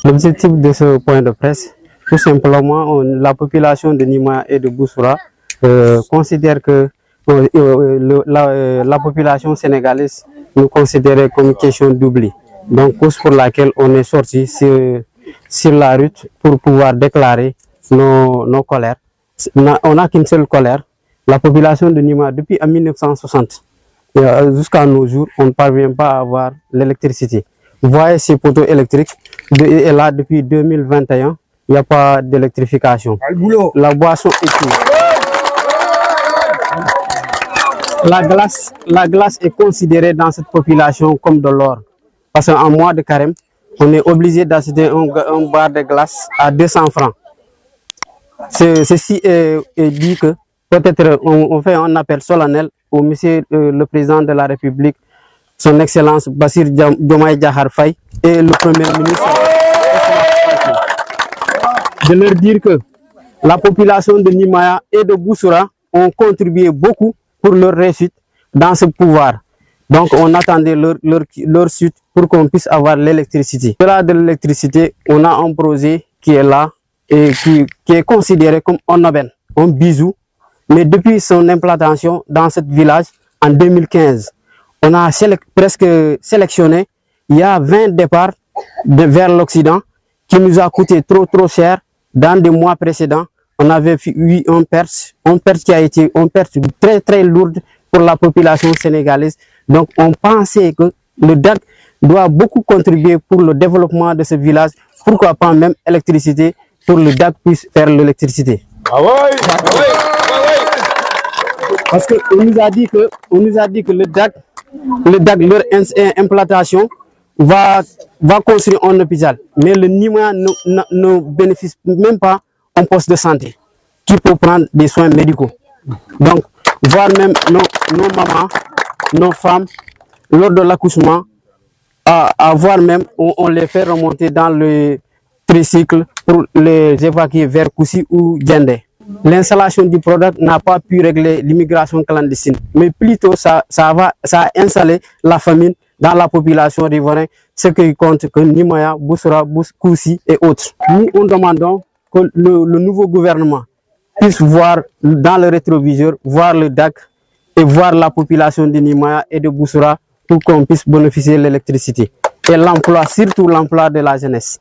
L'objectif de ce point de presse, tout simplement, la population de Nimaya et de Boussoura considère que la population sénégalaise nous considère comme une question d'oubli. Donc, cause pour laquelle on est sorti sur la route pour pouvoir déclarer nos colères. On n'a qu'une seule colère. La population de Nimaya, depuis 1960 jusqu'à nos jours, on ne parvient pas à avoir l'électricité. Vous voyez ces poteaux électriques, et là depuis 2021, il n'y a pas d'électrification. La boisson est tout. La glace est considérée dans cette population comme de l'or. Parce qu'en mois de carême, on est obligé d'acheter un bar de glace à 200 francs. Ceci est dit que peut-être on fait un appel solennel au monsieur le président de la République, son Excellence Bassirou Diomaye Diakhar Faye et le Premier ministre, de leur dire que la population de Nimaya et de Boussoura ont contribué beaucoup pour leur réussite dans ce pouvoir. Donc on attendait leur suite pour qu'on puisse avoir l'électricité. Au-delà de l'électricité, on a un projet qui est là et qui est considéré comme un aubaine, un bijou. Mais depuis son implantation dans ce village en 2015, on a presque sélectionné, il y a 20 départs vers l'Occident qui nous a coûté trop cher. Dans des mois précédents, on avait eu une perte qui a été une perte très lourde pour la population sénégalaise. Donc on pensait que le DAC doit beaucoup contribuer pour le développement de ce village. Pourquoi pas même électricité, pour le DAC puisse faire l'électricité. Parce qu'on nous a dit que le DAC, leur implantation va construire un hôpital. Mais le Nimaya ne bénéficie même pas d'un poste de santé qui peut prendre des soins médicaux. Donc, voir même nos mamans, nos femmes, lors de l'accouchement, voir même, on les fait remonter dans le tricycle pour les évacuer vers Koussi ou Djendé. L'installation du produit n'a pas pu régler l'immigration clandestine, mais plutôt ça a installé la famine dans la population riveraine, ce qui compte que Nimaya, Boussoura, Koussi et autres. Nous, on demandons que le nouveau gouvernement puisse voir dans le rétroviseur, voir le DAC et voir la population de Nimaya et de Boussoura pour qu'on puisse bénéficier de l'électricité et l'emploi, surtout l'emploi de la jeunesse.